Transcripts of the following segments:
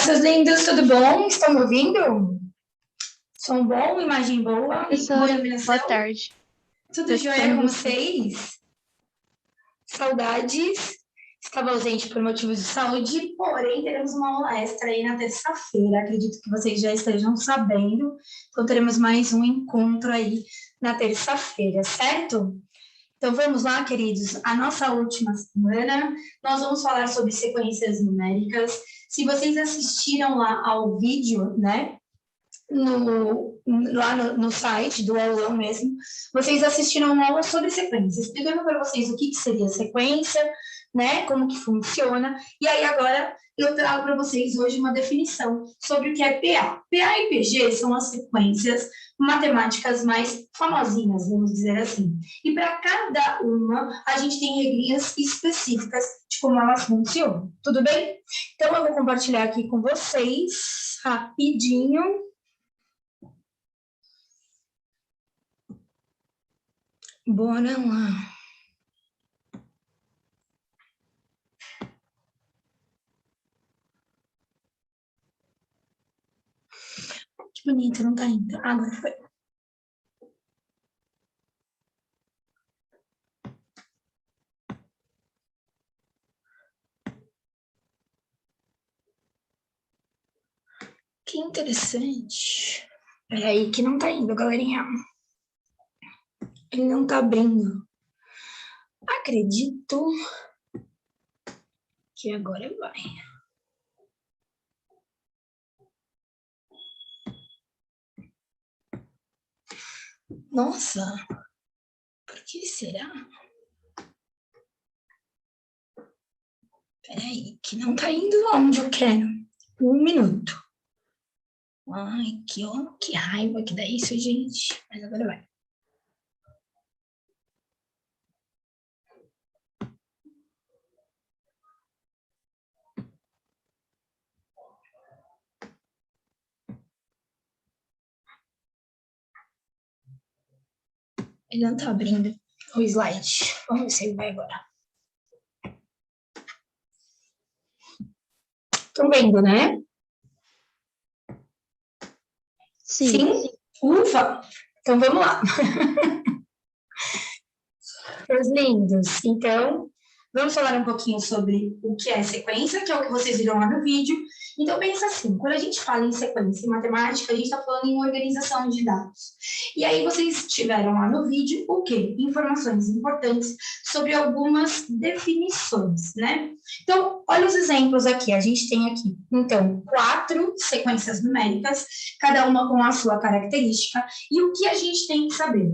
seus lindos, tudo bom? Estão me ouvindo? Som bom, imagem boa, boa iluminação? Boa tarde. Tudo jóia com vocês? Saudades. Estava ausente por motivos de saúde, porém teremos uma aula extra aí na terça-feira. Acredito que vocês já estejam sabendo. Então teremos mais um encontro aí na terça-feira, certo? Então vamos lá, queridos. A nossa última semana, nós vamos falar sobre sequências numéricas. Se vocês assistiram lá ao vídeo, né? Lá no site do aulão mesmo, vocês assistiram uma aula sobre sequência, explicando para vocês o que seria sequência, né, como que funciona, e aí agora eu trago para vocês hoje uma definição sobre o que é PA. PA e PG são as sequências matemáticas mais famosinhas, vamos dizer assim. E para cada uma, a gente tem regrinhas específicas de como elas funcionam, tudo bem? Então eu vou compartilhar aqui com vocês, rapidinho. Bora lá. Que bonito, não tá indo. Agora foi. Que interessante. Peraí, que não tá indo, galerinha. Ele não tá abrindo. Acredito que agora vai. Nossa, por que será? Peraí, que não tá indo onde eu quero. Um minuto. Ai, que raiva que dá isso, gente. Mas agora vai. Ele não tá abrindo o slide. Vamos ver se ele vai agora. Estão vendo, né? Sim? Ufa! Então vamos lá. Meus lindos, então vamos falar um pouquinho sobre o que é sequência, que é o que vocês viram lá no vídeo. Então, pensa assim, quando a gente fala em sequência em matemática, a gente está falando em organização de dados. E aí vocês tiveram lá no vídeo o quê? Informações importantes sobre algumas definições, né? Então, olha os exemplos aqui. A gente tem aqui, então, 4 sequências numéricas, cada uma com a sua característica. E o que a gente tem que saber?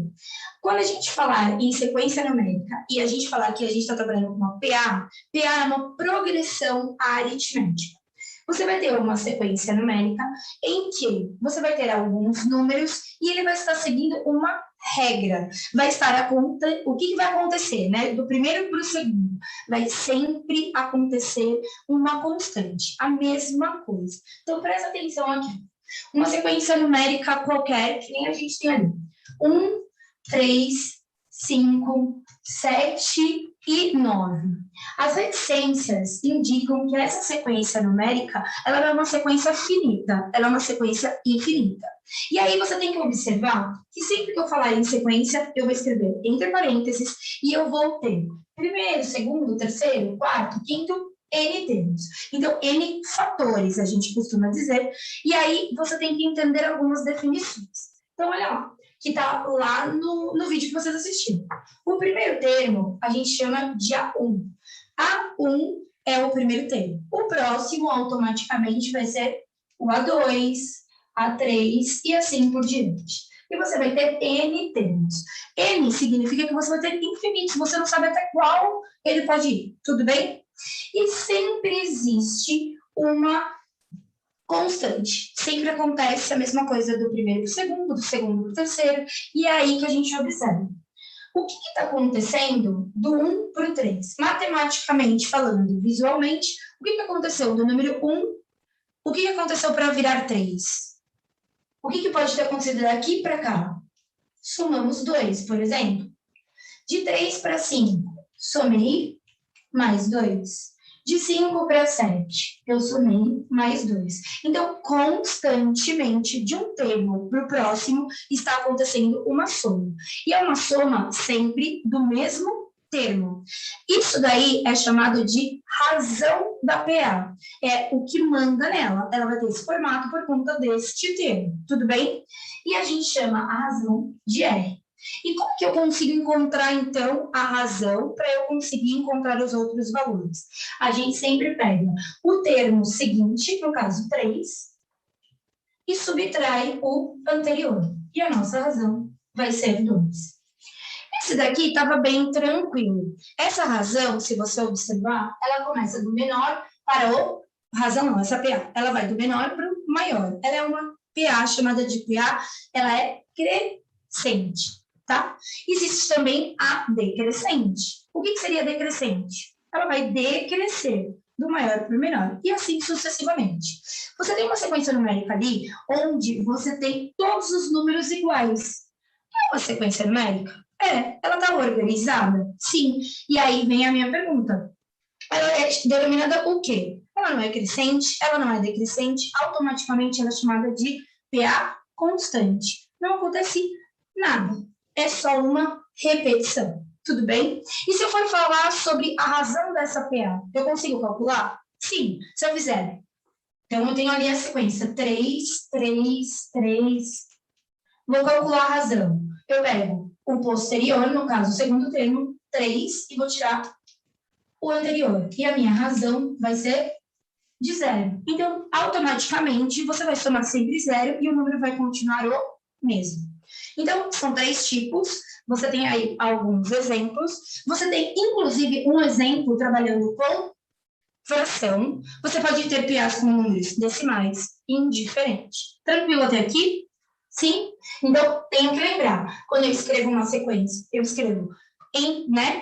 Quando a gente falar em sequência numérica e a gente falar que a gente está trabalhando com uma PA, PA é uma progressão aritmética. Você vai ter uma sequência numérica em que você vai ter alguns números e ele vai estar seguindo uma regra. Vai estar o que vai acontecer, né? Do primeiro para o segundo. Vai sempre acontecer uma constante, a mesma coisa. Então, presta atenção aqui. Uma sequência numérica qualquer, que nem a gente tem ali. 1, 3, 5, 7 e 9. As reticências indicam que essa sequência numérica, ela é uma sequência finita, ela é uma sequência infinita. E aí você tem que observar que sempre que eu falar em sequência, eu vou escrever entre parênteses e eu vou ter primeiro, segundo, terceiro, quarto, quinto, N termos. Então, N fatores, a gente costuma dizer, e aí você tem que entender algumas definições. Então, olha lá, que está lá no vídeo que vocês assistiram. O primeiro termo a gente chama de A1. A1 é o primeiro termo. O próximo automaticamente vai ser o A2, A3 e assim por diante. E você vai ter N termos. N significa que você vai ter infinitos, você não sabe até qual ele pode ir, tudo bem? E sempre existe uma constante. Sempre acontece a mesma coisa do primeiro para o segundo, do segundo para o terceiro, e é aí que a gente observa. O que está acontecendo do 1 para o 3? Matematicamente falando, visualmente, o que aconteceu do número 1? O que aconteceu para virar 3? O que pode ter acontecido daqui para cá? Somamos 2, por exemplo. De 3 para 5, somei mais 2. De 5 para 7, eu somei mais 2. Então, constantemente, de um termo para o próximo, está acontecendo uma soma. E é uma soma sempre do mesmo termo. Isso daí é chamado de razão da PA. É o que manda nela. Ela vai ter esse formato por conta deste termo. Tudo bem? E a gente chama a razão de R. E como que eu consigo encontrar, então, a razão para eu conseguir encontrar os outros valores? A gente sempre pega o termo seguinte, no caso 3, e subtrai o anterior. E a nossa razão vai ser 2. Esse daqui estava bem tranquilo. Essa razão, se você observar, ela começa do menor para o... Razão não, essa PA. Ela vai do menor para o maior. Ela é uma PA chamada de PA, ela é crescente. Tá? Existe também a decrescente. O que seria decrescente? Ela vai decrescer do maior para o menor, e assim sucessivamente. Você tem uma sequência numérica ali, onde você tem todos os números iguais. É uma sequência numérica? É. Ela está organizada? Sim. E aí vem a minha pergunta. Ela é denominada o quê? Ela não é crescente, ela não é decrescente, automaticamente ela é chamada de PA constante. Não acontece nada. É só uma repetição, tudo bem? E se eu for falar sobre a razão dessa PA, eu consigo calcular? Sim, se eu fizer. Então, eu tenho ali a sequência 3, 3, 3. Vou calcular a razão. Eu pego o posterior, no caso, o segundo termo, 3, e vou tirar o anterior. E a minha razão vai ser de 0. Então, automaticamente, você vai somar sempre 0 e o número vai continuar o mesmo. Então, são 3 tipos, você tem aí alguns exemplos, você tem, inclusive, um exemplo trabalhando com fração, você pode ter PAs com números decimais, indiferente. Tranquilo até aqui? Sim? Então, tenho que lembrar, quando eu escrevo uma sequência, eu escrevo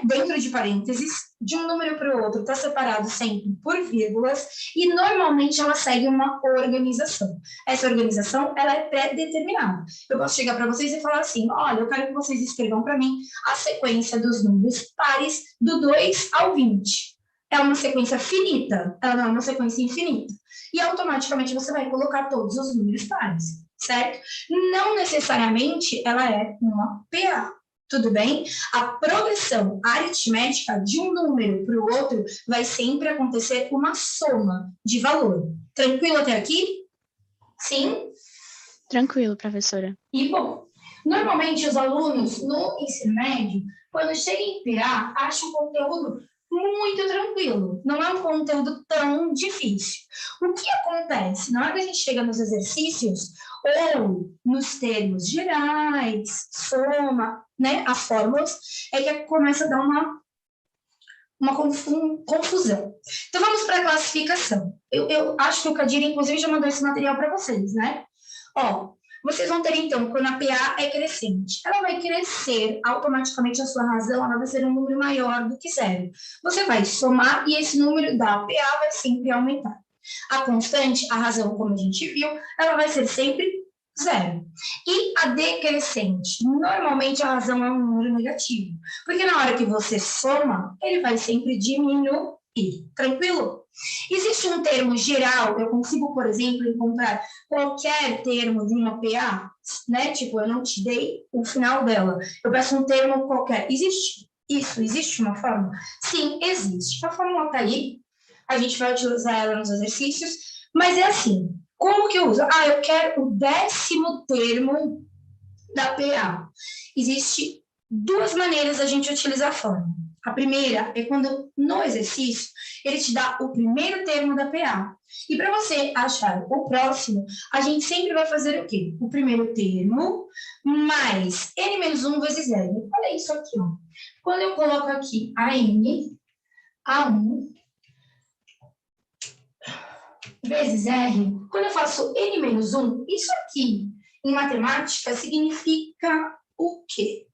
dentro de parênteses, de um número para o outro, está separado sempre por vírgulas, e normalmente ela segue uma organização. Essa organização, ela é pré-determinada. Eu posso chegar para vocês e falar assim, olha, eu quero que vocês escrevam para mim a sequência dos números pares do 2 ao 20. É uma sequência finita, ela não é uma sequência infinita. E automaticamente você vai colocar todos os números pares, certo? Não necessariamente ela é uma PA. Tudo bem? A progressão aritmética de um número para o outro vai sempre acontecer uma soma de valor. Tranquilo até aqui? Sim? Tranquilo, professora. E, bom, normalmente os alunos no ensino médio, quando chegam em PA, acham o conteúdo muito tranquilo. Não é um conteúdo tão difícil. O que acontece? Na hora que a gente chega nos exercícios, ou nos termos gerais, soma, as fórmulas, é que começa a dar uma confusão. Então, vamos para a classificação. Eu acho que o Kadir, inclusive, já mandou esse material para vocês, né? Ó, vocês vão ter, então, quando a PA é crescente, ela vai crescer automaticamente, a sua razão, ela vai ser um número maior do que 0. Você vai somar e esse número da PA vai sempre aumentar. A constante, a razão, como a gente viu, ela vai ser sempre 0. E a decrescente, normalmente a razão é um número negativo, porque na hora que você soma, ele vai sempre diminuir. Tranquilo? Existe um termo geral, eu consigo, por exemplo, encontrar qualquer termo de uma PA, Tipo, eu não te dei o final dela, eu peço um termo qualquer. Existe isso? Existe uma fórmula? Sim, existe. A fórmula está aí, a gente vai utilizar ela nos exercícios, mas é assim, como que eu uso? Eu quero o 10º termo da PA. Existe 2 maneiras da gente utilizar a fórmula. A primeira é quando, no exercício, ele te dá o primeiro termo da PA. E para você achar o próximo, a gente sempre vai fazer o quê? O primeiro termo mais n-1 vezes r. Olha isso aqui, ó. Quando eu coloco aqui a n, a1, vezes r, quando eu faço n-1, isso aqui, em matemática, significa o quê?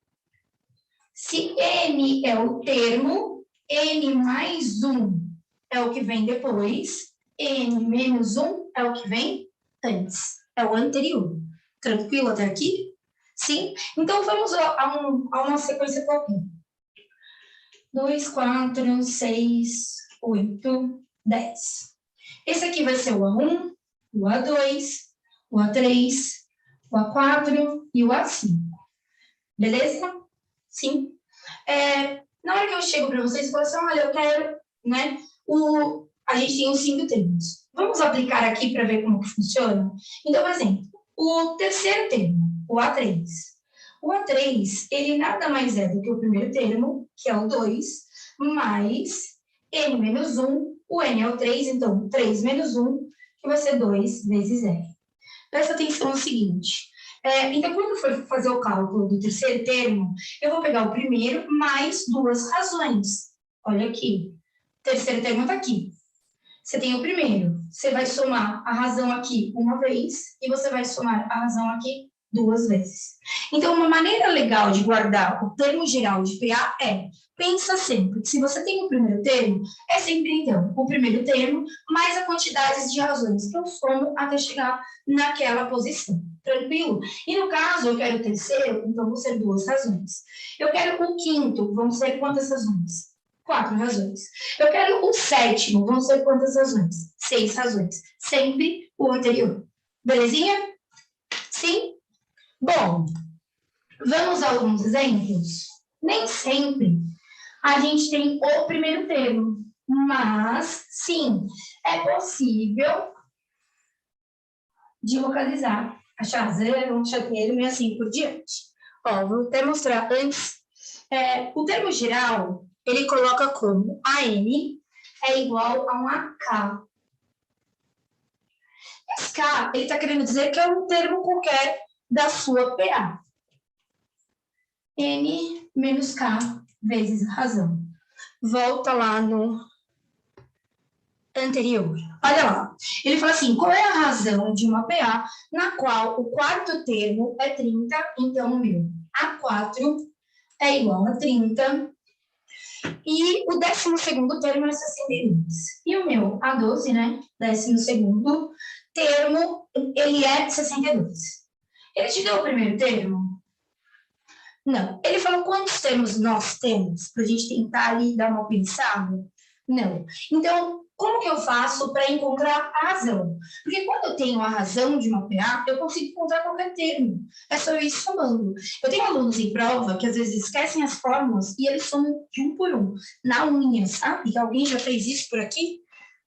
Se n é o termo, n mais 1 é o que vem depois, n menos 1 é o que vem antes, é o anterior. Tranquilo até aqui? Sim? Então, vamos a uma sequência qualquer. 2, 4, 6, 8, 10. Esse aqui vai ser o A1, o A2, o A3, o A4 e o A5. Beleza? Sim. Na hora que eu chego para vocês, eu falo assim, olha, eu quero, né, a gente tem os 5 termos. Vamos aplicar aqui para ver como que funciona? Então, por exemplo, o terceiro termo, o A3. O A3, ele nada mais é do que o primeiro termo, que é o 2, mais N menos 1, o N é o 3, então 3 menos 1, que vai ser 2 vezes R. Presta atenção no seguinte, então quando for fazer o cálculo do terceiro termo, eu vou pegar o primeiro mais 2 razões. Olha aqui, o terceiro termo está aqui. Você tem o primeiro, você vai somar a razão aqui uma vez e você vai somar a razão aqui 2 vezes. Então, uma maneira legal de guardar o termo geral de PA pensa sempre que se você tem o primeiro termo, é sempre, então, o primeiro termo mais a quantidade de razões que eu somo até chegar naquela posição. Tranquilo? E no caso, eu quero o terceiro, então vão ser 2 razões. Eu quero o quinto, vão ser quantas razões? 4 razões. Eu quero o sétimo, vão ser quantas razões? 6 razões. Sempre o anterior. Belezinha? Sim? Bom, vamos a alguns exemplos? Nem sempre a gente tem o primeiro termo, mas, sim, é possível de localizar, achar zero, achar termo e assim por diante. Ó, vou até mostrar antes. O termo geral, ele coloca como AN é igual a um AK. Esse K, ele está querendo dizer que é um termo qualquer da sua PA. N menos K vezes razão. Volta lá no anterior. Olha lá. Ele fala assim, qual é a razão de uma PA na qual o quarto termo é 30, então o meu A4 é igual a 30 e o 12º termo é 62. E o meu A12, né, 12º termo, ele é 62. Ele te deu o primeiro termo? Não. Ele falou quantos termos nós temos, para a gente tentar ali dar uma pensada? Não. Então, como que eu faço para encontrar a razão? Porque quando eu tenho a razão de uma PA, eu consigo encontrar qualquer termo. É só eu ir somando. Eu tenho alunos em prova que às vezes esquecem as fórmulas e eles somam de um por um. Na unha, sabe? Que alguém já fez isso por aqui?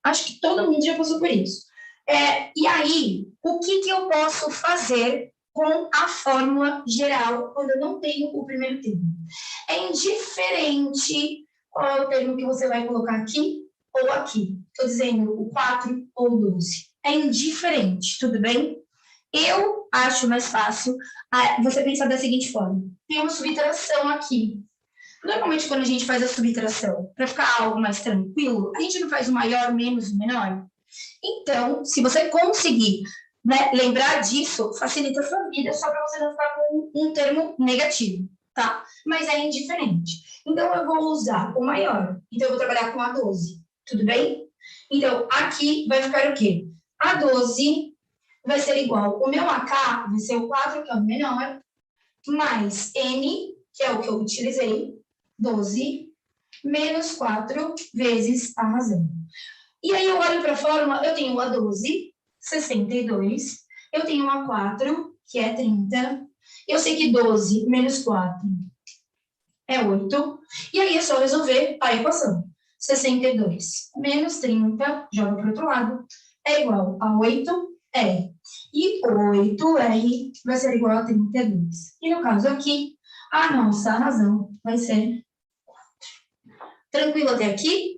Acho que todo mundo já passou por isso. E aí, o que eu posso fazer com a fórmula geral quando eu não tenho o primeiro termo? É indiferente qual é o termo que você vai colocar aqui ou aqui. Estou dizendo o 4 ou o 12. É indiferente, tudo bem? Eu acho mais fácil você pensar da seguinte forma. Tem uma subtração aqui. Normalmente, quando a gente faz a subtração, para ficar algo mais tranquilo, a gente não faz o maior menos o menor? Então, se você conseguir, né, lembrar disso, facilita a sua vida, só para você não ficar com um termo negativo, tá? Mas é indiferente. Então, eu vou usar o maior. Então, eu vou trabalhar com A12, tudo bem? Então, aqui vai ficar o quê? A12 vai ser igual, o meu AK vai ser o 4, que é o menor, mais N, que é o que eu utilizei, 12, menos 4 vezes a razão. E aí eu olho para a fórmula, eu tenho o A12, 62, eu tenho o A4, que é 30, eu sei que 12 menos 4 é 8, e aí é só resolver a equação. 62 menos 30, joga para o outro lado, é igual a 8R. E 8R vai ser igual a 32. E no caso aqui, a nossa razão vai ser 4. Tranquilo até aqui?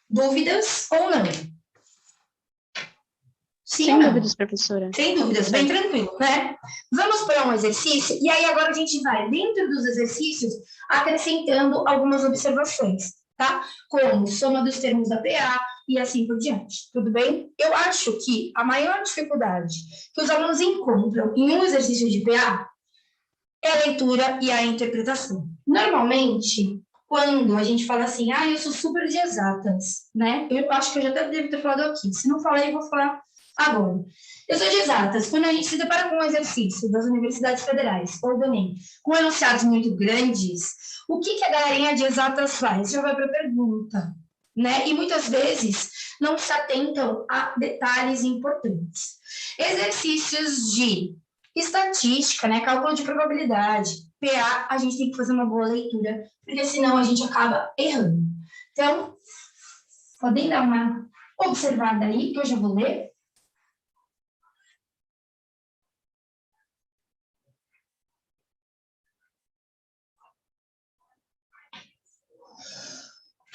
Dúvidas ou não? Sim, Sem dúvidas, professora. Sem dúvidas, bem tranquilo, né? Vamos para um exercício, e aí agora a gente vai, dentro dos exercícios, acrescentando algumas observações, tá? Como soma dos termos da PA e assim por diante, tudo bem? Eu acho que a maior dificuldade que os alunos encontram em um exercício de PA é a leitura e a interpretação. Normalmente, quando a gente fala assim, eu sou super de exatas, né? Eu acho que eu já devo ter falado aqui. Se não falei, eu vou falar agora. Eu sou de exatas. Quando a gente se depara com um exercício das universidades federais, ou do Enem, com enunciados muito grandes, o que a galerinha de exatas faz? Já vai para a pergunta. né? E muitas vezes não se atentam a detalhes importantes. Exercícios de estatística, né? Cálculo de probabilidade, PA, a gente tem que fazer uma boa leitura, porque senão a gente acaba errando. Então, podem dar uma observada aí, que eu já vou ler.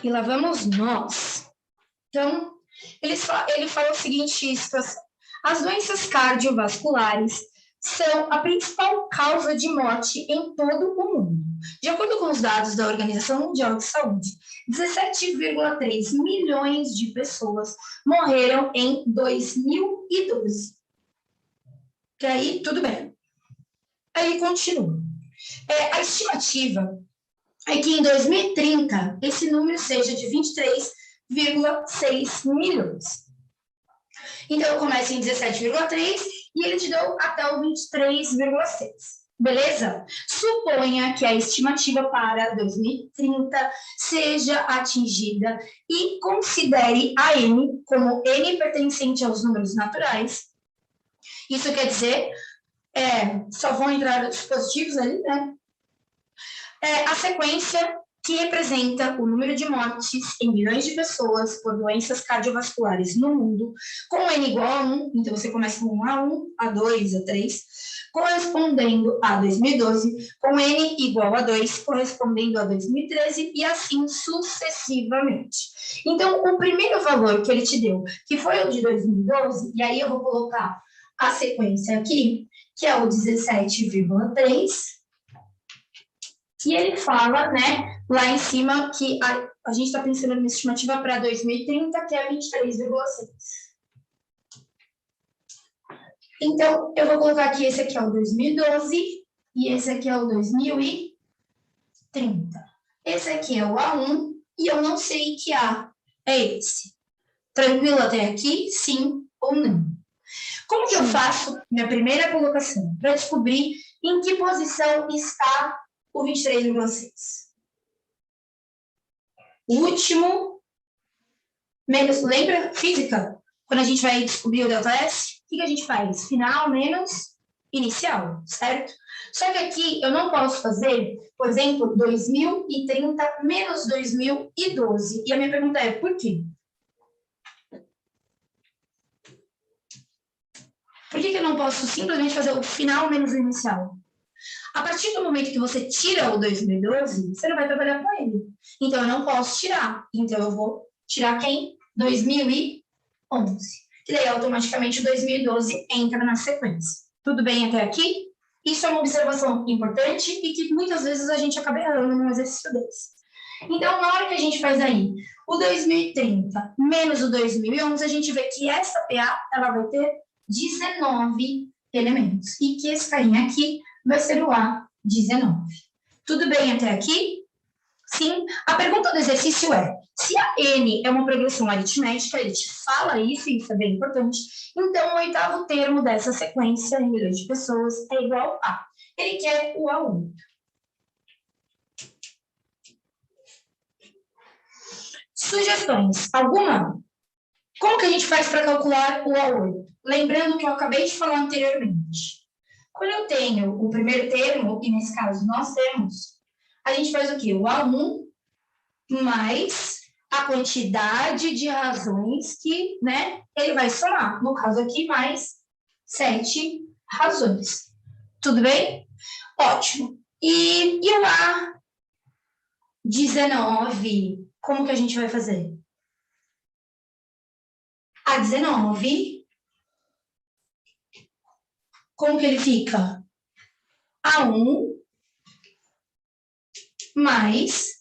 E lá vamos nós. Então, ele fala o seguinte, as doenças cardiovasculares são a principal causa de morte em todo o mundo. De acordo com os dados da Organização Mundial de Saúde, 17,3 milhões de pessoas morreram em 2012. Que aí, tudo bem. Aí continua. A estimativa é que em 2030 esse número seja de 23,6 milhões. Então, eu começo em 17,3 e ele te deu até o 23,6. Beleza? Suponha que a estimativa para 2030 seja atingida e considere a N como N pertencente aos números naturais. Isso quer dizer, só vão entrar os positivos ali, né? A sequência que representa o número de mortes em milhões de pessoas por doenças cardiovasculares no mundo, com N igual a 1, então você começa com A1, A2, A3, correspondendo a 2012, com N igual a 2, correspondendo a 2013, e assim sucessivamente. Então, o primeiro valor que ele te deu, que foi o de 2012, e aí eu vou colocar a sequência aqui, que é o 17,3, e ele fala, né, lá em cima, que a gente está pensando numa estimativa para 2030, que é 23,6. Então, eu vou colocar aqui, esse aqui é o 2012, e esse aqui é o 2030. Esse aqui é o A1, e eu não sei que A é esse. Tranquilo até aqui? Sim ou não? Como que eu faço minha primeira colocação? Para descobrir em que posição está o 23,6. O último, menos, lembra física? Quando a gente vai descobrir o delta S, o que a gente faz? Final menos inicial, certo? Só que aqui eu não posso fazer, por exemplo, 2030 menos 2012. E a minha pergunta é, por quê? Por que eu não posso simplesmente fazer o final menos o inicial? A partir do momento que você tira o 2012, você não vai trabalhar com ele. Então, eu não posso tirar. Então, eu vou tirar quem? 2011. E daí, automaticamente, o 2012 entra na sequência. Tudo bem até aqui? Isso é uma observação importante e que muitas vezes a gente acaba errando num exercício desse. Então, na hora que a gente faz aí o 2030 menos o 2011, a gente vê que essa PA ela vai ter 19 elementos. E que esse carinha aqui vai ser o A19. Tudo bem até aqui? Sim. A pergunta do exercício é, se a N é uma progressão aritmética, ele te fala isso, e isso é bem importante, então o oitavo termo dessa sequência em milhões de pessoas é igual a. Ele quer o A8. Sugestões? Alguma? Como que a gente faz para calcular o A8? Lembrando que eu acabei de falar anteriormente. Quando eu tenho o primeiro termo, e nesse caso nós temos, a gente faz o quê? O A1 mais a quantidade de razões que, né, ele vai somar. No caso aqui, mais 7 razões. Tudo bem? Ótimo. E o A19, como que a gente vai fazer? A19, como que ele fica? A1 mais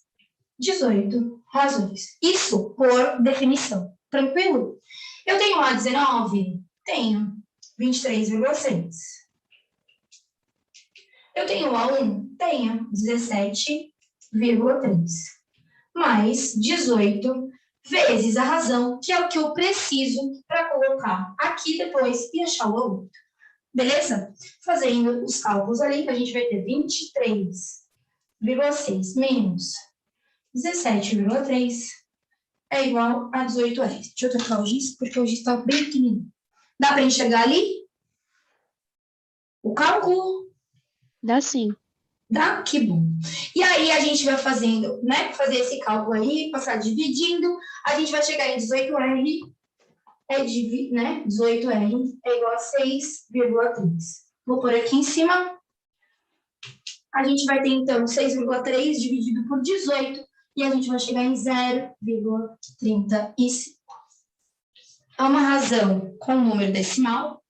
18 razões. Isso por definição. Tranquilo? Eu tenho A19? Tenho. 23,6. Eu tenho A1? Tenho. 17,3. Mais 18 vezes a razão, que é o que eu preciso para colocar aqui depois e achar o A8. Beleza? Fazendo os cálculos ali, a gente vai ter 23,6 menos 17,3 é igual a 18R. Deixa eu trocar o giz, porque o giz está bem pequenininho. Dá para enxergar ali? O cálculo? Dá sim. Dá? Que bom. E aí a gente vai fazendo, né? Fazer esse cálculo aí, passar dividindo, a gente vai chegar em 18R, né? 18R é igual a 6,3. Vou pôr aqui em cima. A gente vai ter, então, 6,3 dividido por 18, e a gente vai chegar em 0,35. É uma razão com número decimal,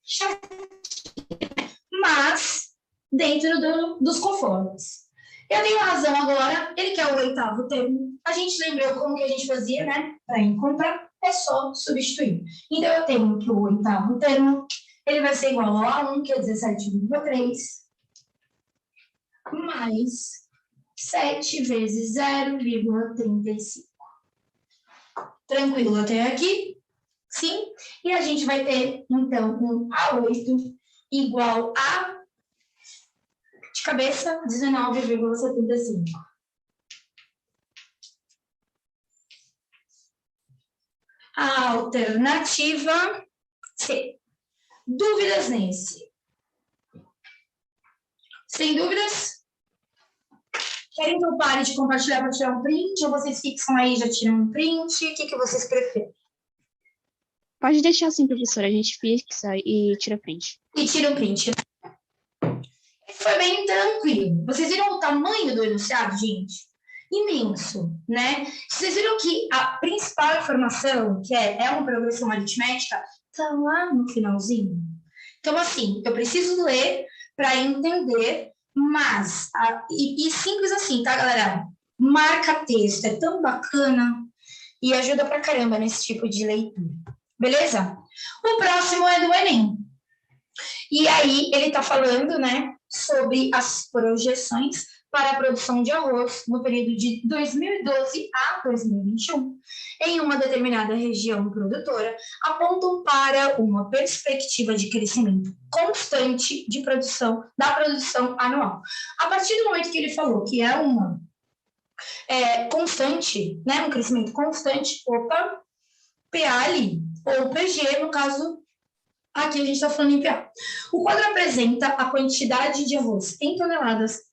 mas dentro dos conformes. Eu tenho razão agora, ele quer o oitavo termo. A gente lembrou como que a gente fazia, né? Para encontrar, é só substituir. Então, eu tenho que o oitavo termo, ele vai ser igual a 1, que é 17,3, mais 7 vezes 0,35. Tranquilo até aqui? Sim? E a gente vai ter, então, um A8 igual a, de cabeça, 19,75. A alternativa C. Dúvidas nesse? Sem dúvidas? Querem que eu pare de compartilhar para tirar um print? Ou vocês fixam aí e já tiram um print? O que vocês preferem? Pode deixar assim, professora. A gente fixa e tira print. E tira um print. Esse foi bem tranquilo. Vocês viram o tamanho do enunciado, gente? Imenso, né? Vocês viram que a principal informação, que é uma progressão aritmética, está lá no finalzinho. Então, assim, eu preciso ler para entender, mas, e simples assim, tá, galera? Marca texto, é tão bacana e ajuda pra caramba nesse tipo de leitura. Beleza? O próximo é do Enem. E aí, ele tá falando, né, sobre as projeções para a produção de arroz no período de 2012 a 2021, em uma determinada região produtora, apontam para uma perspectiva de crescimento constante da produção anual. A partir do momento que ele falou que é uma constante, né, um crescimento constante, PA ali, ou PG, no caso, aqui a gente está falando em PA. O quadro apresenta a quantidade de arroz em toneladas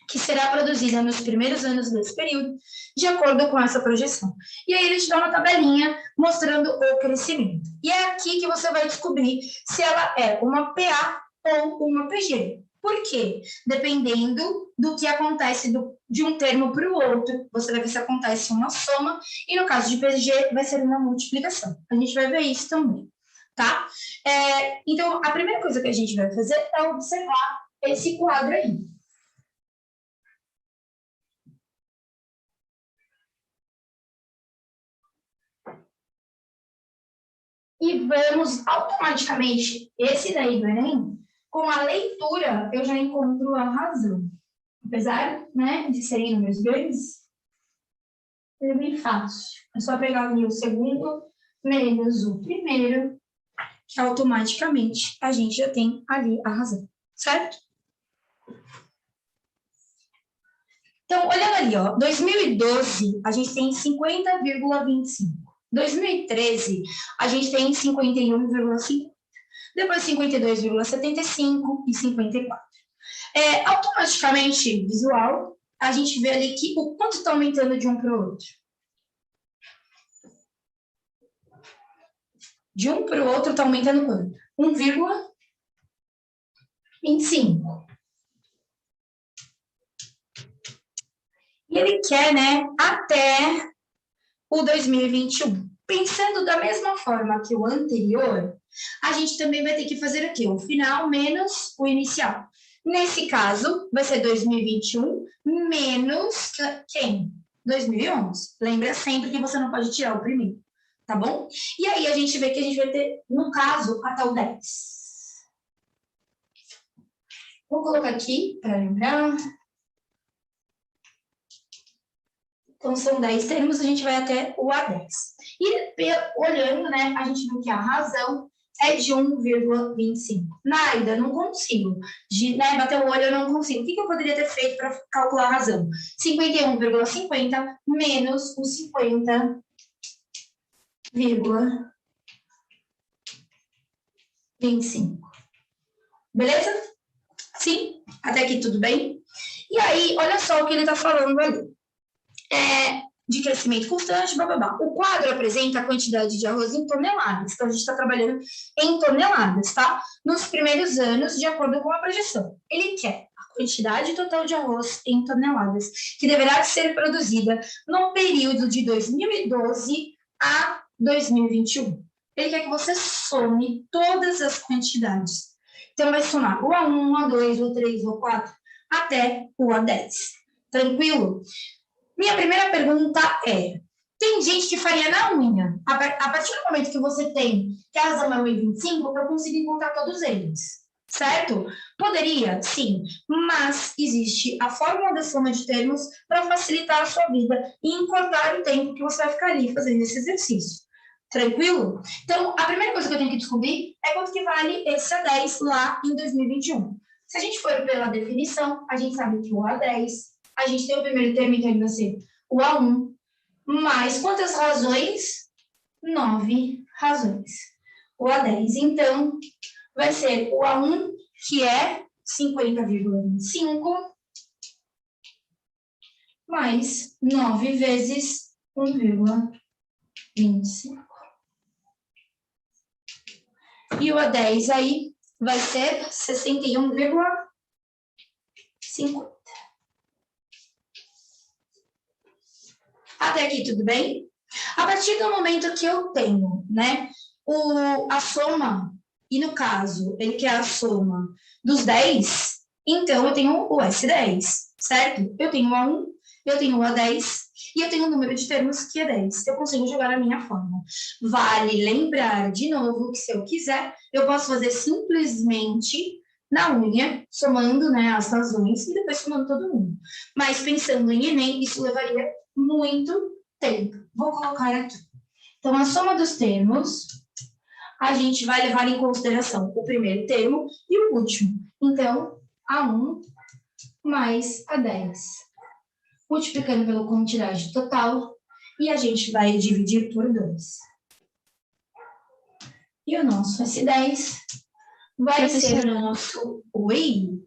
que será produzida nos primeiros anos desse período, de acordo com essa projeção. E aí ele te dá uma tabelinha mostrando o crescimento. E é aqui que você vai descobrir se ela é uma PA ou uma PG. Por quê? Dependendo do que acontece de um termo para o outro, você vai ver se acontece uma soma, e no caso de PG vai ser uma multiplicação. A gente vai ver isso também, tá? Então, a primeira coisa que a gente vai fazer é observar esse quadro aí. E vamos automaticamente, esse daí do Enem, com a leitura, eu já encontro a razão. Apesar, né, de serem números grandes, é bem fácil. É só pegar ali o segundo menos o primeiro, que automaticamente a gente já tem ali a razão, certo? Então, olhando ali, ó, 2012, a gente tem 50,25. 2013, a gente tem 51,5. Depois 52,75 e 54. Automaticamente, visual, a gente vê ali que o quanto está aumentando de um para o outro. De um para o outro está aumentando quanto? 1,25. E ele quer, né, até o 2021. Pensando da mesma forma que o anterior, a gente também vai ter que fazer aqui o final menos o inicial. Nesse caso, vai ser 2021 menos quem? 2011. Lembra sempre que você não pode tirar o primeiro, tá bom? E aí a gente vê que a gente vai ter, no caso, até o 10. Vou colocar aqui para lembrar. Então, são 10 termos, a gente vai até o A10. E olhando, né, a gente viu que a razão é de 1,25. Naida, não consigo. Bater o olho, eu não consigo. O que eu poderia ter feito para calcular a razão? 51,50 menos o 50 vírgula 25. Beleza? Sim? Até aqui tudo bem? E aí, olha só o que ele está falando ali. De crescimento constante, blá, blá, blá. O quadro apresenta a quantidade de arroz em toneladas. Então, a gente está trabalhando em toneladas, tá? Nos primeiros anos, de acordo com a projeção. Ele quer a quantidade total de arroz em toneladas, que deverá ser produzida no período de 2012 a 2021. Ele quer que você some todas as quantidades. Então, vai somar o A1, o A2, o A3, o A4, até o A10. Tranquilo? Minha primeira pergunta é: tem gente que faria na unha. A partir do momento que você tem que a razão é 1,25, eu consigo encontrar todos eles. Certo? Poderia, sim, mas existe a fórmula da soma de termos para facilitar a sua vida e encurtar o tempo que você vai ficar ali fazendo esse exercício. Tranquilo? Então, a primeira coisa que eu tenho que descobrir é quanto que vale esse A10 lá em 2021. Se a gente for pela definição, a gente sabe que o A10, a gente tem o primeiro termo, que vai ser o A1, mais quantas razões? 9 razões. O A10, então, vai ser o A1, que é 50,25, mais 9 vezes 1,25. E o A10 aí vai ser 61,50. Até aqui tudo bem? A partir do momento que eu tenho, né, a soma, e no caso, ele quer a soma dos 10, então eu tenho o S10, certo? Eu tenho o A1, eu tenho o A10, e eu tenho um número de termos que é 10. Eu consigo jogar na minha fórmula. Vale lembrar, de novo, que se eu quiser, eu posso fazer simplesmente na unha, somando, né, as razões, e depois somando todo mundo. Mas pensando em Enem, isso levaria muito tempo. Vou colocar aqui. Então, a soma dos termos, a gente vai levar em consideração o primeiro termo e o último. Então, A1 mais A10. Multiplicando pela quantidade total, e a gente vai dividir por 2. E o nosso S10 vai ser o nosso... Oi?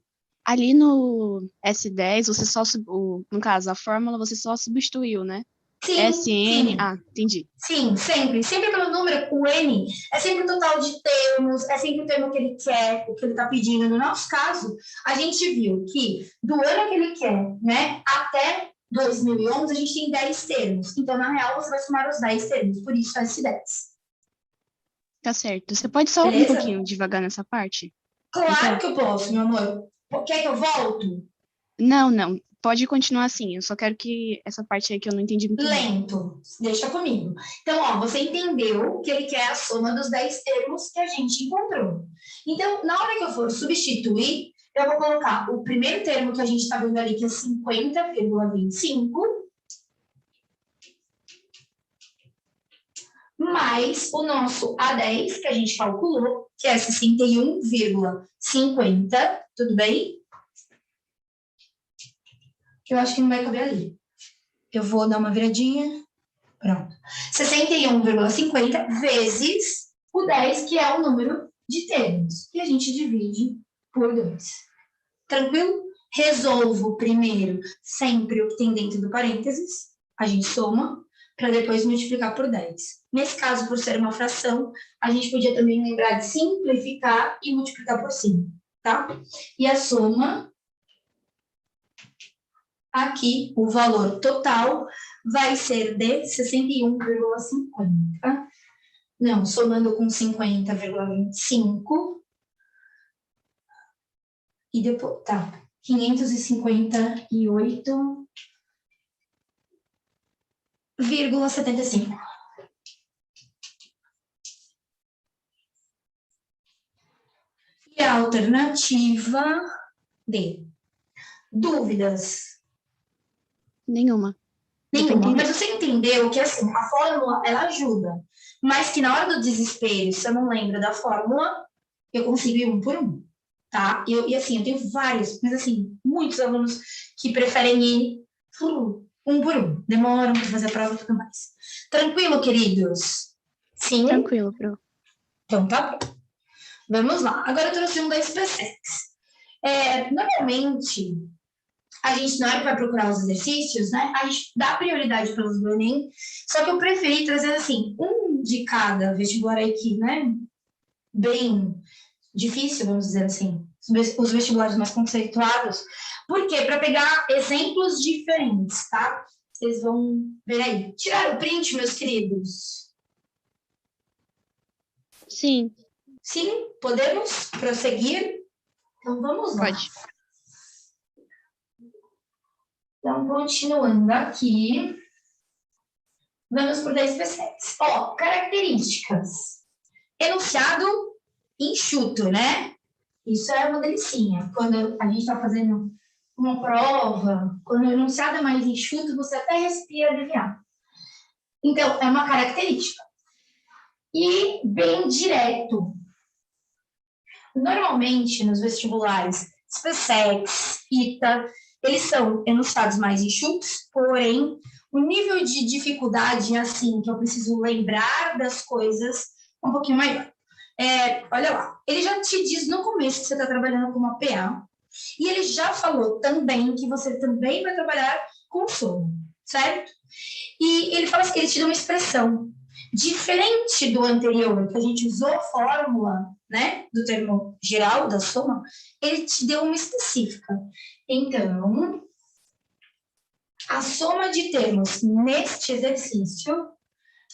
Ali no S10, você só, no caso, a fórmula você só substituiu, né? Sim, SN, sim. Entendi. Sim, sempre. Sempre pelo número, o N é sempre o total de termos, é sempre o termo que ele quer, o que ele está pedindo. No nosso caso, a gente viu que do ano que ele quer, né, até 2011, a gente tem 10 termos. Então, na real, você vai somar os 10 termos, por isso S10. Tá certo. Você pode só um pouquinho devagar nessa parte? Claro que eu posso, meu amor. Quer que eu volto? Não. Pode continuar assim. Eu só quero que essa parte aí que eu não entendi muito bem. Lento. Deixa comigo. Então, ó, você entendeu que ele quer a soma dos 10 termos que a gente encontrou. Então, na hora que eu for substituir, eu vou colocar o primeiro termo que a gente está vendo ali, que é 50,25, mais o nosso A10, que a gente calculou, que é 61,50, tudo bem? Eu acho que não vai caber ali. Eu vou dar uma viradinha. Pronto. 61,50 vezes o 10, que é o número de termos. E a gente divide por 2. Tranquilo? Resolvo primeiro sempre o que tem dentro do parênteses. A gente soma para depois multiplicar por 10. Nesse caso, por ser uma fração, a gente podia também lembrar de simplificar e multiplicar por 5, tá? E a soma, aqui, o valor total vai ser de 61,50. Não, somando com 50,25. E depois, tá, 558,75. E a alternativa D. Dúvidas? Nenhuma. Mas você entendeu que assim, a fórmula ela ajuda, mas que na hora do desespero, se eu não lembro da fórmula, eu consigo ir um por um, tá? E assim, eu tenho vários, mas assim, muitos alunos que preferem ir um por um, demoram para fazer a prova e tudo mais. Tranquilo, queridos? Sim? Tranquilo, Pro. Então tá bom. Vamos lá. Agora eu trouxe um da SpaceX. Normalmente, a gente não é para procurar os exercícios, né? A gente dá prioridade para os do Enem, só que eu preferi trazer, assim, um de cada vestibular aqui, né? Bem difícil, vamos dizer assim, os vestibulares mais conceituados. Por quê? Para pegar exemplos diferentes, tá? Vocês vão ver aí. Tiraram o print, meus queridos? Sim, Sim? Podemos prosseguir? Então, vamos lá. pode. Então, continuando aqui, vamos para o da SpaceX. Ó, características. Enunciado enxuto, né? Isso é uma delicinha. Quando a gente está fazendo uma prova, quando o enunciado é mais enxuto, você até respira aliviado. Então, é uma característica. E bem direto. Normalmente, nos vestibulares, SpaceX, ITA, eles são enunciados mais enxutos, porém, o nível de dificuldade, assim, que eu preciso lembrar das coisas, é um pouquinho maior. Olha lá, ele já te diz no começo que você está trabalhando com uma PA, e ele já falou também que você também vai trabalhar com soma, certo? E ele fala assim, ele te dá uma expressão diferente do anterior, que a gente usou a fórmula, né, do termo geral da soma, ele te deu uma específica. Então, a soma de termos neste exercício,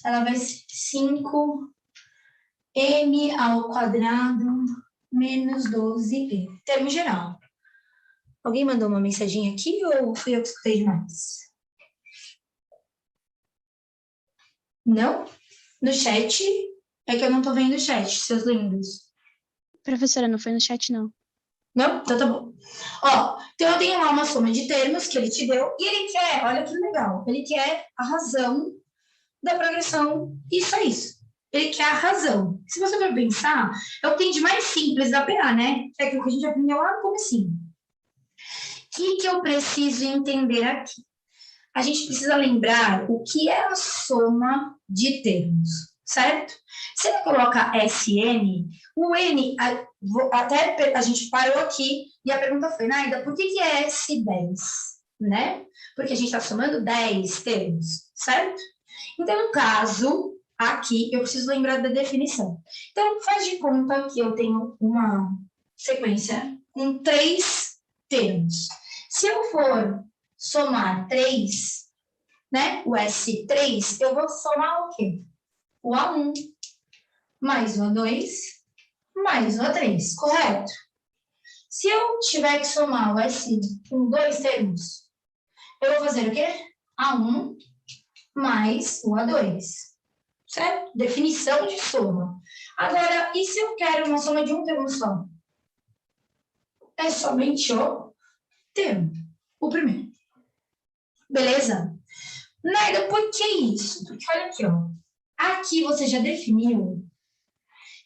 ela vai ser 5m ao quadrado menos 12p. Termo geral. Alguém mandou uma mensaginha aqui ou fui eu que escutei demais? Não? No chat? É que eu não tô vendo o chat, seus lindos. Professora, não foi no chat, não. Não? Então tá bom. Ó, então eu tenho lá uma soma de termos que ele te deu e ele quer, olha que legal, ele quer a razão da progressão. Isso é isso. Ele quer a razão. Se você for pensar, é o que tem de mais simples da PA, né? É aquilo que a gente aprendeu lá no comecinho. O que eu preciso entender aqui? A gente precisa lembrar o que é a soma de termos, certo? Se ele coloca SN, o N, até a gente parou aqui e a pergunta foi, Naida, por que é S10? Né? Porque a gente está somando 10 termos, certo? Então, no caso, aqui eu preciso lembrar da definição. Então, faz de conta que eu tenho uma sequência com 3 termos. Se eu for somar 3, né, o S3, eu vou somar o quê? O A1 mais o A2 mais o A3, correto? Se eu tiver que somar o S com 2 termos, eu vou fazer o quê? A1 mais o A2, certo? Definição de soma. Agora, e se eu quero uma soma de um termo só? É somente o termo, o primeiro. Beleza? Naida, por que isso? Porque olha aqui, ó. Aqui você já definiu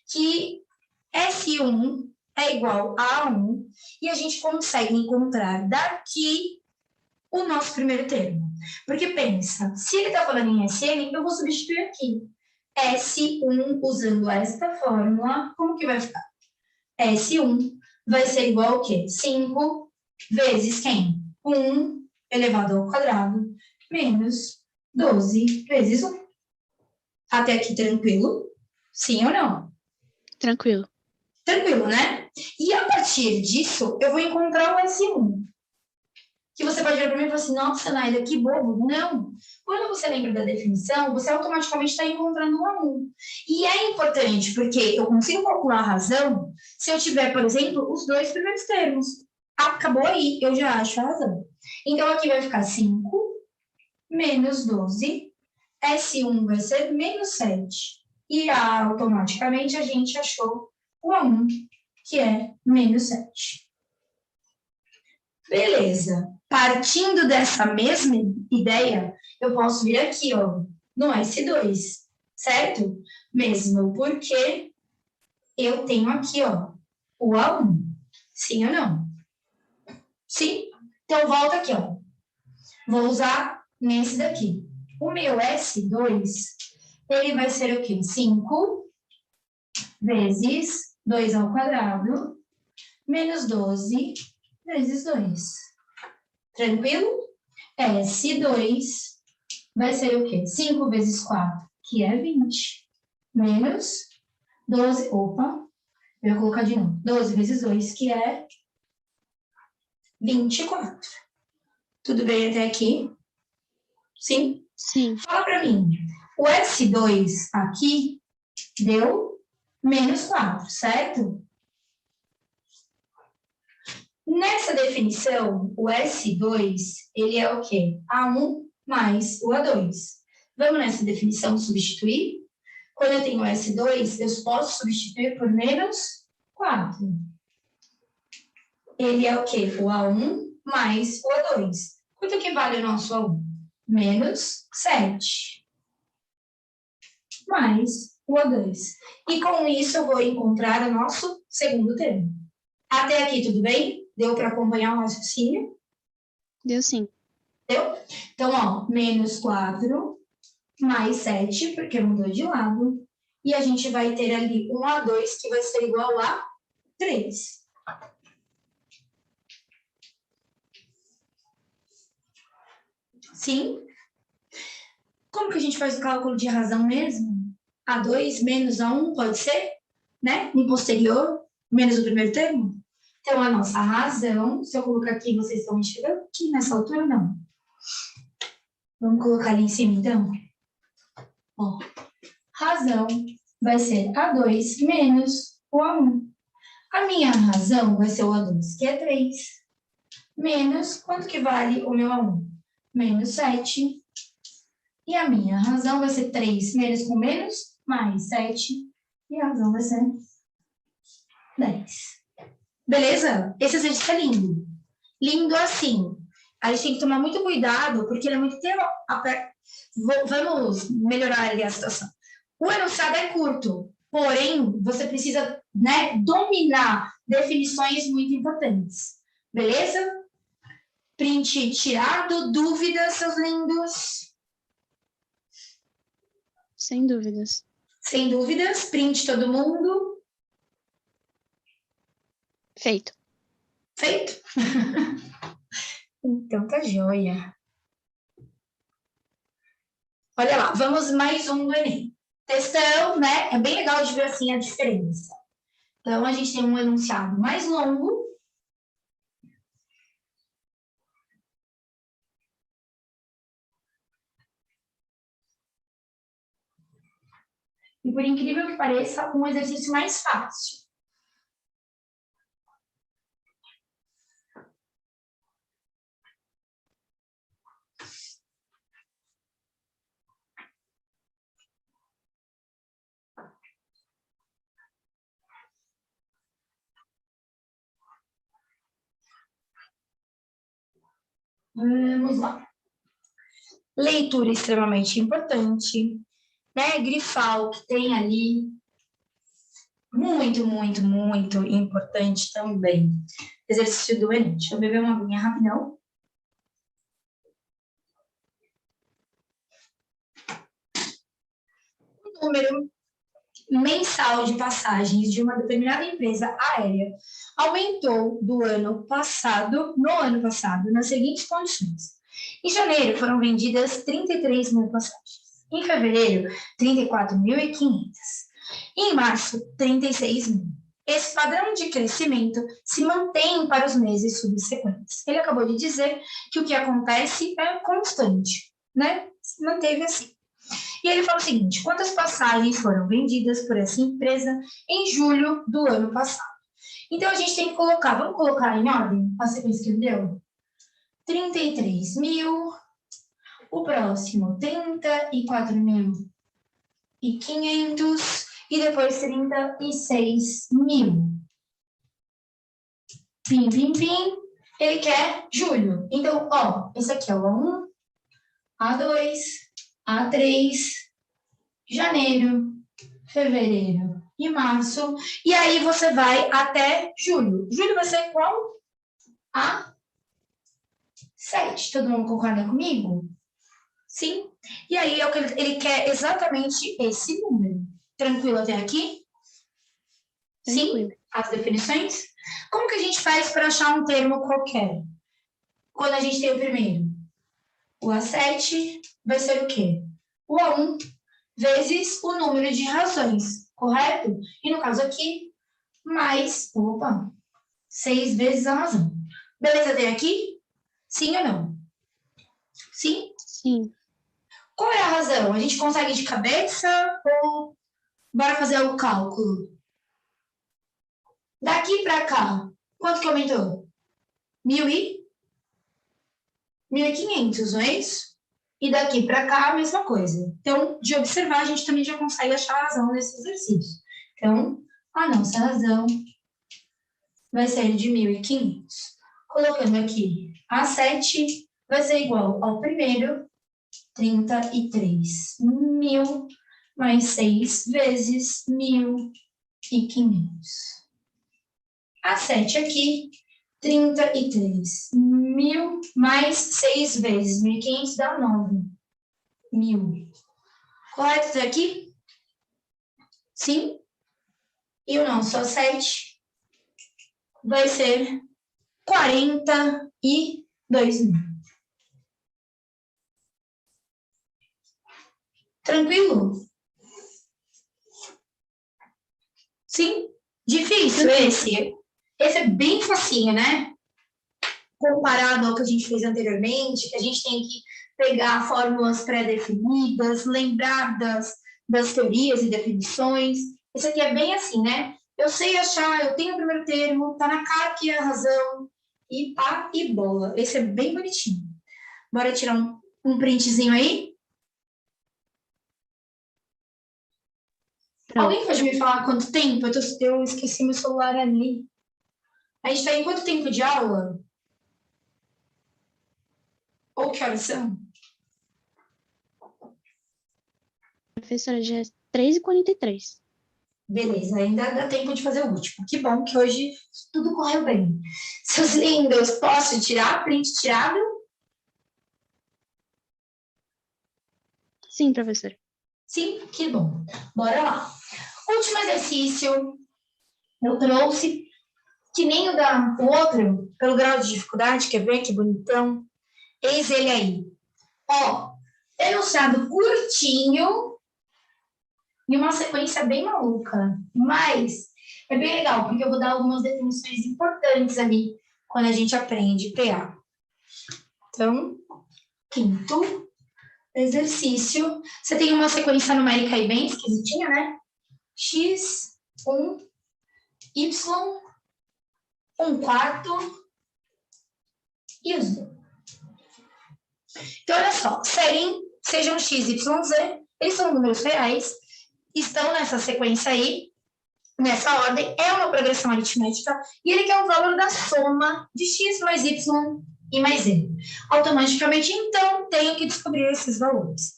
que S1 é igual a A1 e a gente consegue encontrar daqui o nosso primeiro termo. Porque pensa, se ele está falando em SN, eu vou substituir aqui. S1 usando esta fórmula, como que vai ficar? S1 vai ser igual ao quê? 5 vezes quem? 1 elevado ao quadrado menos 12 vezes 1. Até aqui tranquilo? Sim ou não? Tranquilo. Tranquilo, né? E a partir disso, eu vou encontrar o S1. Que você pode ver para mim e falar assim, nossa, Naida, que bobo. Não. Quando você lembra da definição, você automaticamente está encontrando o A1. E é importante, porque eu consigo calcular a razão se eu tiver, por exemplo, os 2 primeiros termos. Acabou aí, eu já acho a razão. Então, aqui vai ficar 5 menos 12. S1 vai ser menos 7. E automaticamente a gente achou o A1, que é menos 7. Beleza. Partindo dessa mesma ideia, eu posso vir aqui, ó, no S2, certo? Mesmo porque eu tenho aqui, ó, o A1. Sim ou não? Sim? Então, volta aqui, ó. Vou usar nesse daqui. O meu S2 ele vai ser o quê? 5 vezes 2 ao quadrado, menos 12 vezes 2. Tranquilo? S2 vai ser o quê? 5 vezes 4, que é 20, menos 12, opa, eu vou colocar de novo, 12 vezes 2, que é 24. Tudo bem até aqui? Sim? Sim. Fala para mim, o S2 aqui deu menos 4, certo? Nessa definição, o S2, ele é o quê? A1 mais o A2. Vamos nessa definição substituir? Quando eu tenho S2, eu posso substituir por menos 4. Ele é o quê? O A1 mais o A2. Quanto que vale o nosso A1? Menos 7. Mais o A2. E com isso eu vou encontrar o nosso segundo termo. Até aqui tudo bem? Deu para acompanhar o raciocínio? Deu sim. Deu? Então, ó, menos 4 mais 7, porque mudou de lado. E a gente vai ter ali um A2 que vai ser igual a 3. Sim? Como que a gente faz o cálculo de razão mesmo? A2 menos A1 pode ser? Né? No posterior, menos o primeiro termo? Então, a nossa razão, se eu colocar aqui, vocês estão enxergando aqui nessa altura, não. Vamos colocar ali em cima, então. Ó, razão vai ser A2 menos o A1. A minha razão vai ser o A2, que é 3. Menos, quanto que vale o meu A1? Menos 7. E a minha razão vai ser 3 menos com menos, mais 7. E a razão vai ser 10. Beleza? Esse exercício é lindo. Lindo assim. A gente tem que tomar muito cuidado, porque ele é muito Vamos melhorar ali a situação. O enunciado é curto, porém, você precisa, né, dominar definições muito importantes. Beleza? Print tirado, dúvidas, seus lindos? Sem dúvidas. Sem dúvidas, print todo mundo. Feito. Feito? Então tá joia. Olha lá, vamos mais um do Enem. Textão, né? É bem legal de ver assim a diferença. Então, a gente tem um enunciado mais longo. E, por incrível que pareça, um exercício mais fácil. Vamos lá. Leitura extremamente importante, né? Grifar o que tem ali. Muito, muito, muito importante também. Exercício do Enem. Deixa eu beber uma aguinha rapidão. O número mensal de passagens de uma determinada empresa aérea aumentou no ano passado, nas seguintes condições. Em janeiro, foram vendidas 33 mil passagens. Em fevereiro, 34.500. Em março, 36 mil. Esse padrão de crescimento se mantém para os meses subsequentes. Ele acabou de dizer que o que acontece é constante, né? Se manteve assim. E ele fala o seguinte: quantas passagens foram vendidas por essa empresa em julho do ano passado? Então, a gente tem que colocar, vamos colocar em ordem a sequência que ele deu? 33 mil, o próximo 34.500 e depois 36 mil. Pim, pim, pim, ele quer julho. Então, ó, esse aqui é o A1, A2, A3, janeiro, fevereiro e março. E aí você vai até julho. Julho vai ser qual? A7. Todo mundo concorda comigo? Sim? E aí é o que ele quer exatamente esse número. Tranquilo até aqui? Tranquilo. Sim? As definições? Como que a gente faz para achar um termo qualquer? Quando a gente tem o primeiro? O A7 vai ser o quê? O A1 vezes o número de razões, correto? E no caso aqui, mais, 6 vezes a razão. Beleza até aqui? Sim ou não? Sim? Sim. Qual é a razão? A gente consegue de cabeça ou bora fazer o cálculo? Daqui para cá, quanto que aumentou? 1.500, não é isso? E daqui para cá, a mesma coisa. Então, de observar, a gente também já consegue achar a razão nesse exercício. Então, a nossa razão vai ser de 1.500. Colocando aqui A7 vai ser igual ao primeiro, 33.000 mais 6 vezes 1.500. A7 aqui, 33.000 mais 6 vezes 1.500 dá 9.000. Correto até aqui? Sim? E o nosso A7 vai ser 42.000. Tranquilo? Sim? Difícil esse? Esse é bem facinho, né? Comparado ao que a gente fez anteriormente, que a gente tem que pegar fórmulas pré-definidas, lembrar das teorias e definições. Esse aqui é bem assim, né? Eu sei achar, eu tenho o primeiro termo, tá na cara que é a razão, e pá e bola. Esse é bem bonitinho. Bora tirar um printzinho aí? Pronto. Alguém pode me falar quanto tempo? Eu esqueci meu celular ali. A gente está em quanto tempo de aula? Ou que horas são? Professora, já é 3h43. Beleza, ainda dá tempo de fazer o último. Que bom que hoje tudo correu bem. Seus lindos, posso tirar? Print tirado? Sim, professora. Sim, que bom. Bora lá. Último exercício. Eu trouxe, que nem o outro, pelo grau de dificuldade, quer ver que bonitão? Eis ele aí. Ó, enunciado curtinho e uma sequência bem maluca. Mas é bem legal, porque eu vou dar algumas definições importantes ali quando a gente aprende PA. Então, quinto exercício. Você tem uma sequência numérica aí bem esquisitinha, né? X, 1, Y, 1/4 e o Z. Então, olha só, sejam X, Y, Z, eles são números reais, estão nessa sequência aí, nessa ordem, é uma progressão aritmética, e ele quer o valor da soma de x mais y e mais z. Automaticamente, então, tenho que descobrir esses valores.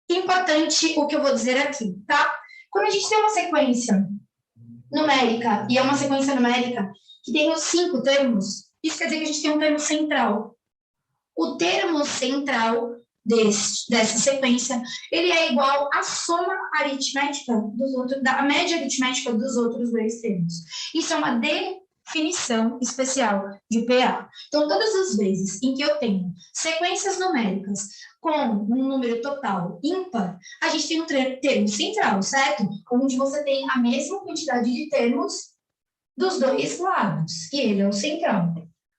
Importante o que eu vou dizer aqui, tá? Quando a gente tem uma sequência numérica, e é uma sequência numérica que tem os 5 termos, isso quer dizer que a gente tem um termo central. O termo central dessa sequência, ele é igual à soma aritmética da média aritmética dos outros dois termos. Isso é uma definição especial de PA. Então, todas as vezes em que eu tenho sequências numéricas com um número total ímpar, a gente tem um termo central, certo? Onde você tem a mesma quantidade de termos dos dois lados, e ele é o central.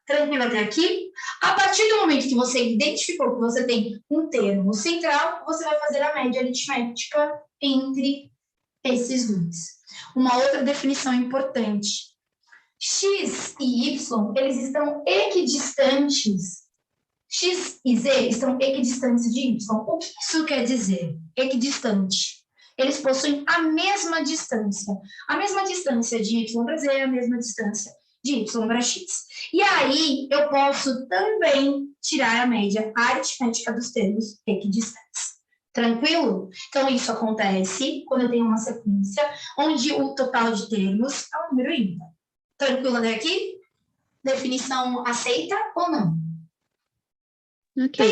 Tranquilo até aqui? A partir do momento que você identificou que você tem um termo central, você vai fazer a média aritmética entre esses dois. Uma outra definição importante. X e Y, eles estão equidistantes. X e Z estão equidistantes de Y. O que isso quer dizer? Equidistante. Eles possuem a mesma distância. A mesma distância de Y para Z é a mesma distância de Y para X. E aí, eu posso também tirar a média aritmética dos termos equidistantes. Tranquilo? Então, isso acontece quando eu tenho uma sequência onde o total de termos é um número ímpar. Tranquilo até aqui? Definição aceita ou não? Ok.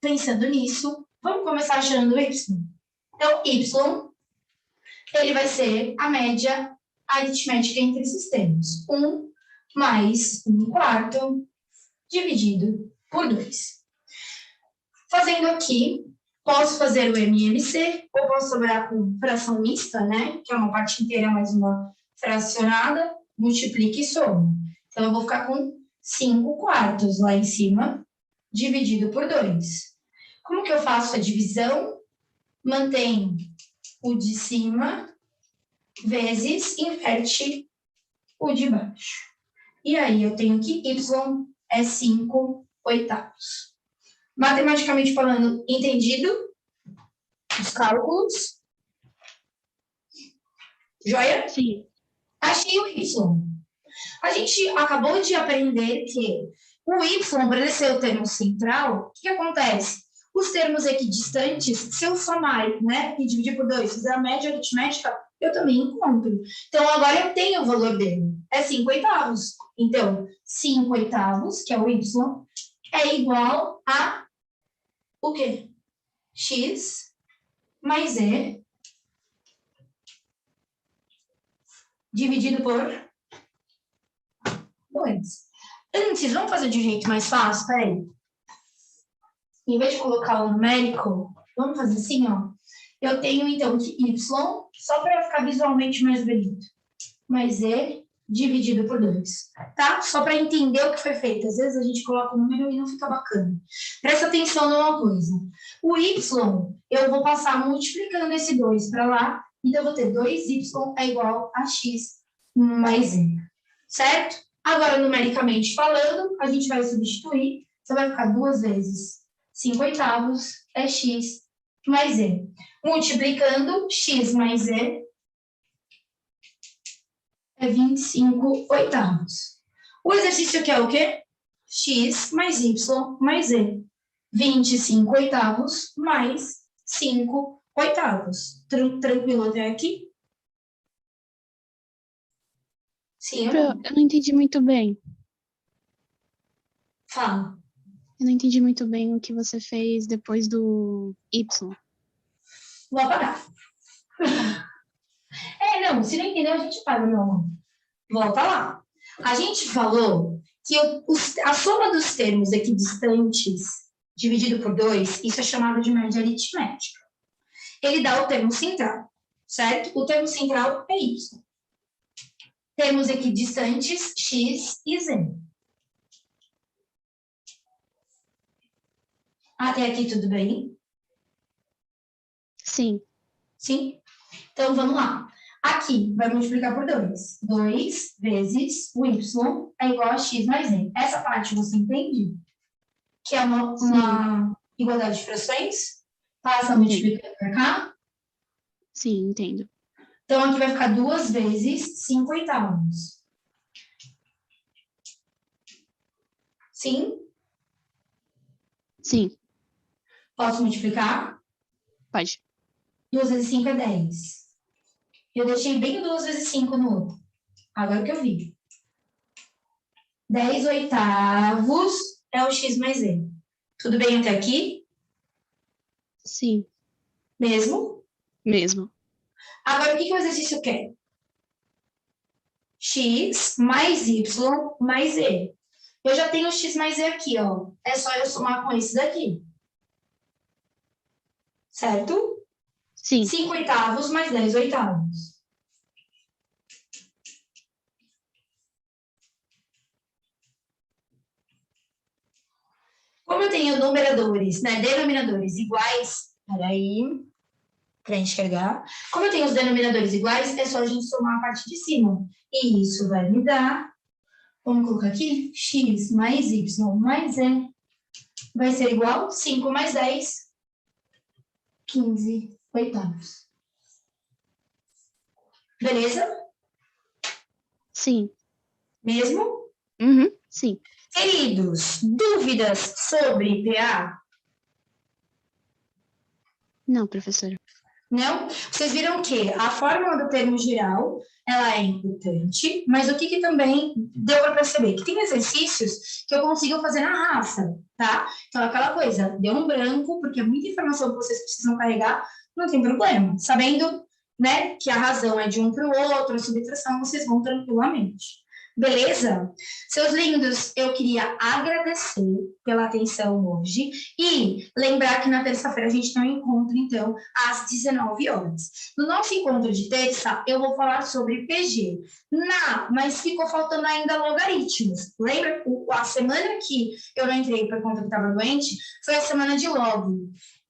Pensando nisso, vamos começar achando y. Então, y, ele vai ser a média aritmética entre esses termos. 1 mais 1/4 dividido por 2. Fazendo aqui, posso fazer o MMC, ou posso sobrar com fração mista, né? Que é uma parte inteira mais uma fracionada, multiplica e soma. Então, eu vou ficar com 5/4 lá em cima, dividido por 2. Como que eu faço a divisão? Mantém o de cima vezes inverte o de baixo. E aí eu tenho que y é 5/8. Matematicamente falando, entendido? Os cálculos? Joia? Sim. Achei o y. A gente acabou de aprender que o y, para ele ser o termo central, o que acontece? Os termos equidistantes, se eu somar, né, e dividir por 2, fizer a média aritmética, eu também encontro. Então, agora eu tenho o valor dele. É 5/8. Então, 5/8, que é o y, é igual a o quê? X mais e dividido por 2. Antes, vamos fazer de um jeito mais fácil? Peraí. Em vez de colocar o numérico, vamos fazer assim, ó. Eu tenho, então, que y, só para ficar visualmente mais bonito, mais e dividido por 2, tá? Só para entender o que foi feito. Às vezes a gente coloca o número e não fica bacana. Presta atenção numa coisa. O y, eu vou passar multiplicando esse 2 para lá, então eu vou ter 2y é igual a x mais e, certo? Agora, numericamente falando, a gente vai substituir, então vai ficar 2 vezes 5/8 é x mais e. Multiplicando, x mais e é 25/8. O exercício aqui é o quê? X mais y mais e. 25/8 mais 5/8. Tranquilo até aqui? Sim, Eu não entendi muito bem. Fala. Eu não entendi muito bem o que você fez depois do y. Vou apagar. Não, se não entendeu, a gente apaga, meu amor. Volta lá. A gente falou que a soma dos termos equidistantes dividido por 2, isso é chamado de média aritmética. Ele dá o termo central, certo? O termo central é y. Termos equidistantes, x e z. Até aqui tudo bem? Sim. Sim? Então, vamos lá. Aqui, vai multiplicar por 2. 2 vezes o y é igual a x mais e. Essa parte você entende? Que é uma igualdade de frações? Passa multiplicando para cá? Sim, entendo. Então, aqui vai ficar 2 vezes 5/8. Sim? Sim, Posso multiplicar? pode. 2 vezes 5 é 10. Eu deixei bem 2 vezes 5 no outro. Agora que eu vi. 10/8 é o x mais e. Tudo bem até aqui? Sim, Mesmo? mesmo. Agora, o que o exercício quer? X mais y mais e. Eu já tenho x mais e aqui, ó. É só eu somar com esse daqui. Certo? Sim. 5/8 mais 10/8. Como eu tenho numeradores, né, denominadores iguais, peraí, para enxergar. Como eu tenho os denominadores iguais, é só a gente somar a parte de cima. E isso vai me dar, vamos colocar aqui, x mais y mais e vai ser igual a 5 mais 10, 15/8. Beleza? Sim. Mesmo? Uhum, sim. Queridos, dúvidas sobre PA? Não, professora. Não? Vocês viram que a fórmula do termo geral, ela é importante, mas o que também deu para perceber? Que tem exercícios que eu consigo fazer na raça, tá? Então, aquela coisa, deu um branco, porque é muita informação que vocês precisam carregar, não tem problema. Sabendo, né, que a razão é de um para o outro, a subtração, vocês vão tranquilamente. Beleza? Seus lindos, eu queria agradecer pela atenção hoje e lembrar que na terça-feira a gente tem um encontro, então, às 19 horas. No nosso encontro de terça, eu vou falar sobre PG. Mas ficou faltando ainda logaritmos. Lembra? A semana que eu não entrei por conta que estava doente foi a semana de log.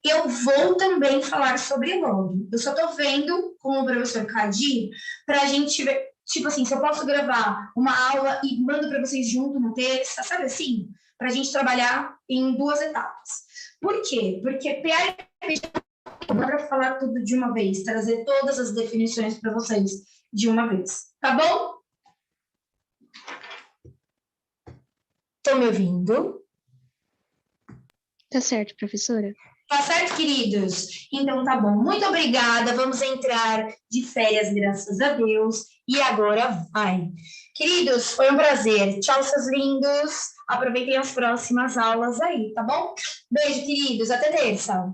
Eu vou também falar sobre log. Eu só estou vendo com o professor Kadir para a gente ver, tipo assim, se eu posso gravar uma aula e mando para vocês junto na terça, sabe assim? Para a gente trabalhar em 2 etapas. Por quê? Porque PA e PG para falar tudo de uma vez, trazer todas as definições para vocês de uma vez. Tá bom? Estão me ouvindo? Tá certo, professora? Tá certo, queridos? Então tá bom. Muito obrigada. Vamos entrar de férias, graças a Deus. E agora vai. Queridos, foi um prazer. Tchau, seus lindos. Aproveitem as próximas aulas aí, tá bom? Beijo, queridos. Até terça.